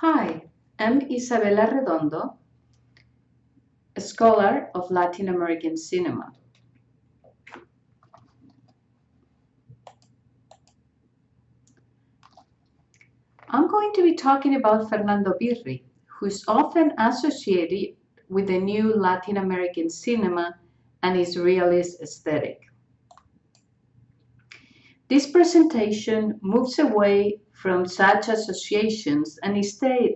Hi, I'm Isabel Arredondo, a scholar of Latin American cinema. I'm going to be talking about Fernando Birri, who's often associated with the new Latin American cinema and his realist aesthetic. This presentation moves away from such associations and instead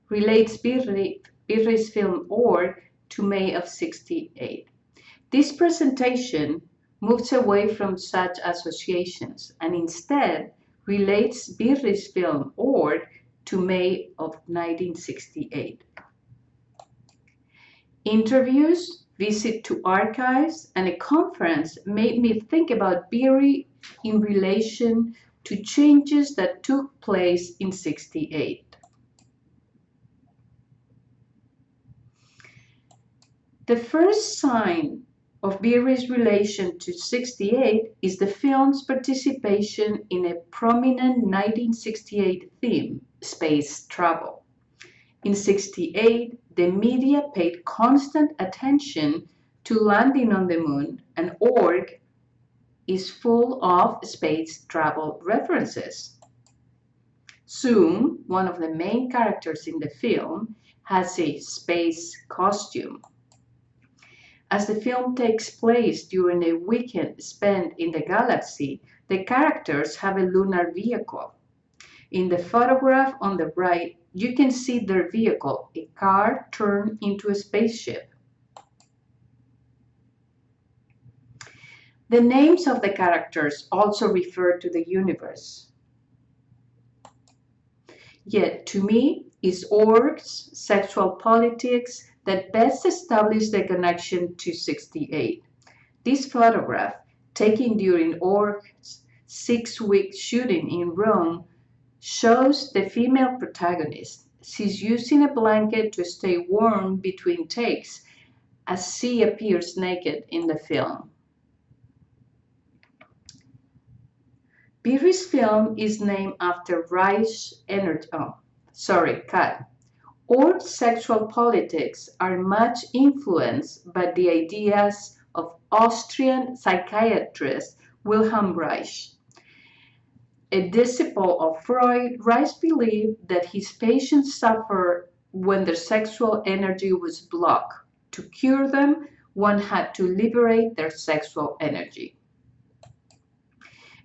relates Birri's film Org to May of '68. This presentation moves away from such associations and instead relates Birri's film Org to May of 1968. Interviews, visit to archives, and a conference made me think about Birri in relation to changes that took place in '68. The first sign of Birri's relation to '68 is the film's participation in a prominent 1968 theme, space travel. In '68, the media paid constant attention to landing on the moon, and Org is full of space travel references. Zoom, one of the main characters in the film, has a space costume. As the film takes place during a weekend spent in the galaxy, the characters have a lunar vehicle. In the photograph on the right, you can see their vehicle, a car turned into a spaceship. The names of the characters also refer to the universe. Yet, to me, it's Org's sexual politics that best establish the connection to '68. This photograph, taken during Org's 6-week shooting in Rome, shows the female protagonist. She's using a blanket to stay warm between takes as she appears naked in the film. Birri's film is named after Reich's energy. Org's sexual politics are much influenced by the ideas of Austrian psychiatrist Wilhelm Reich. A disciple of Freud, Reich believed that his patients suffered when their sexual energy was blocked. To cure them, one had to liberate their sexual energy.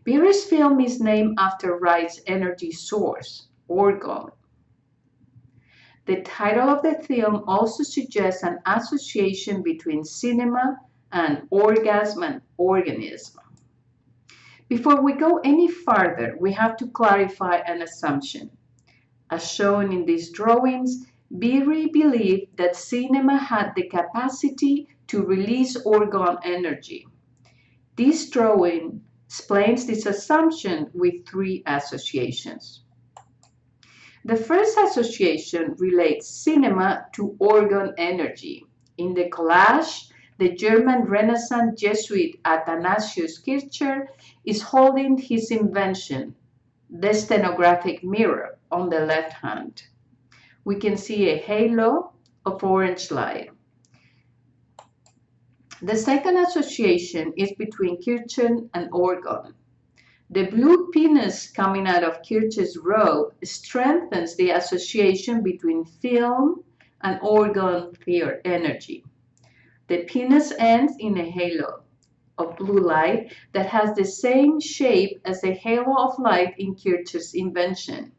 Birri's film is named after Reich's energy source, orgon. The title of the film also suggests an association between cinema and orgasm and organism. Before we go any further, we have to clarify an assumption. As shown in these drawings, Birri believed that cinema had the capacity to release organ energy. This drawing explains this assumption with 3 associations. The first association relates cinema to organ energy. In the collage, the German Renaissance Jesuit Athanasius Kircher is holding his invention, the stenographic mirror, on the left hand. We can see a halo of orange light. The second association is between Kircher and organ. The blue penis coming out of Kircher's robe strengthens the association between film and organ energy. The penis ends in a halo of blue light that has the same shape as the halo of light in Kircher's invention.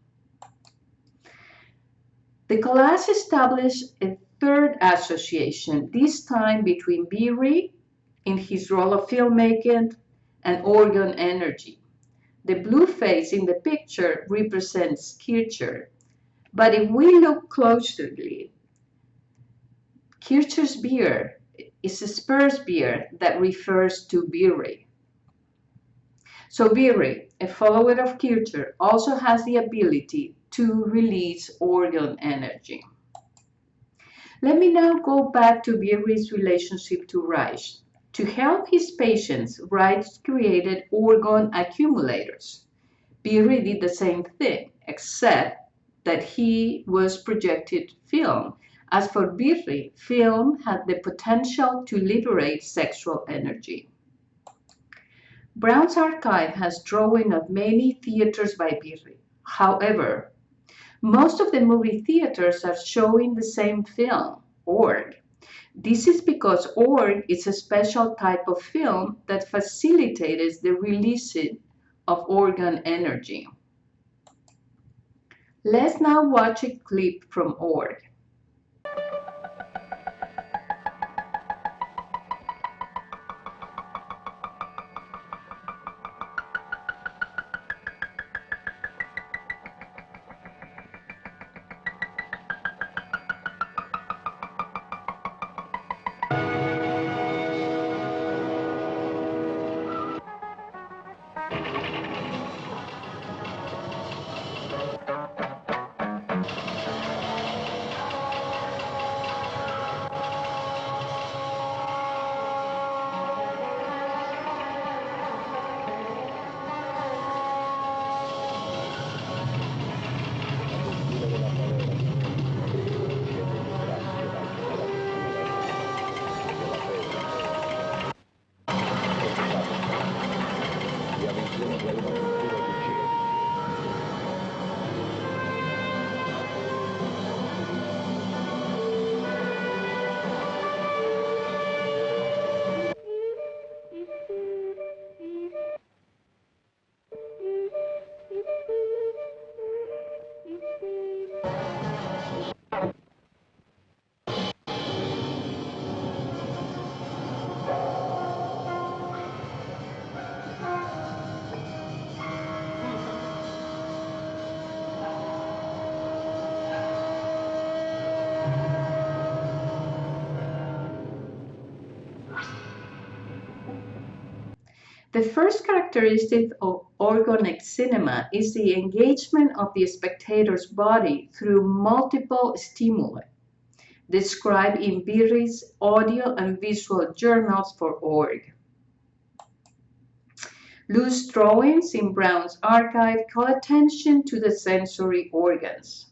The collage established a third association, this time between Birri, in his role of filmmaker, and organ energy. The blue face in the picture represents Kircher, but if we look closely, Kircher's beard is a Spurs beard that refers to Birri. So Birri, a follower of Kircher, also has the ability to release organ energy. Let me now go back to Birri's relationship to Reich. To help his patients, Reich created organ accumulators. Birri did the same thing, except that he was projected film. As for Birri, film had the potential to liberate sexual energy. Brown's archive has drawings of many theaters by Birri. However, most of the movie theaters are showing the same film, org. This is because org is a special type of film that facilitates the releasing of organ energy. Let's now watch a clip from org. The first characteristic of organic cinema is the engagement of the spectator's body through multiple stimuli, described in Birri's audio and visual journals for org. Loose drawings in Brown's archive call attention to the sensory organs.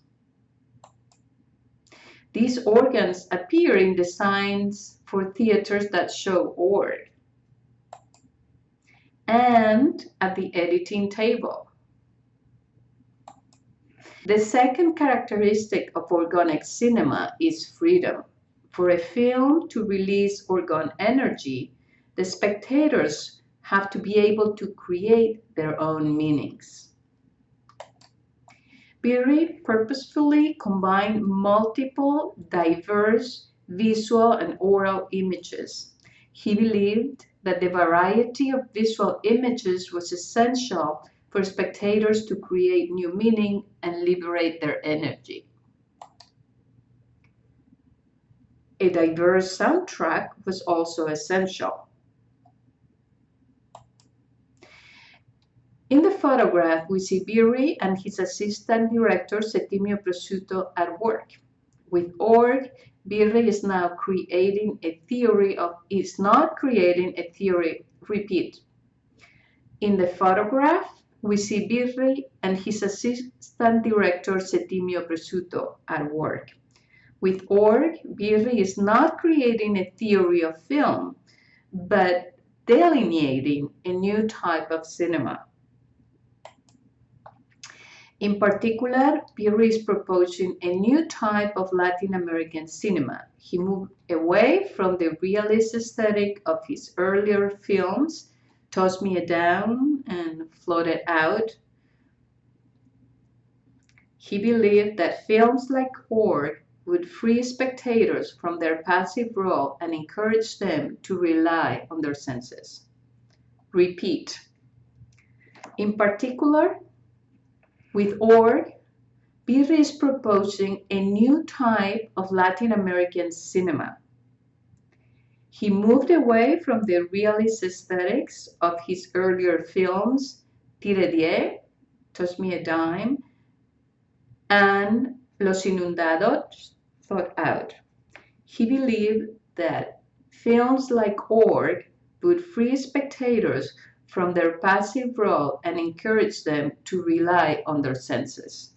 These organs appear in designs for theaters that show org and at the editing table. The second characteristic of organic cinema is freedom. For a film to release organ energy, the spectators have to be able to create their own meanings. Birri purposefully combined multiple, diverse visual and oral images. He believed that the variety of visual images was essential for spectators to create new meaning and liberate their energy. A diverse soundtrack was also essential. In the photograph, we see Birri and his assistant director, Settimio Prosciutto, at work. With org, Birri is not creating a theory. Repeat. In the photograph, we see Birri and his assistant director, Settimio Prosciutto, at work. With org, Birri is not creating a theory of film, but delineating a new type of cinema. In particular, Birri is proposing a new type of Latin American cinema. He moved away from the realist aesthetic of his earlier films, Toss Me Down and Floated Out. He believed that films like org would free spectators from their passive role and encourage them to rely on their senses. Repeat. In particular, with org, Birri is proposing a new type of Latin American cinema. He moved away from the realist aesthetics of his earlier films, Tire 10, Toss Me a Dime, and Los Inundados, Thought Out. He believed that films like org would free spectators from their passive role and encourage them to rely on their senses.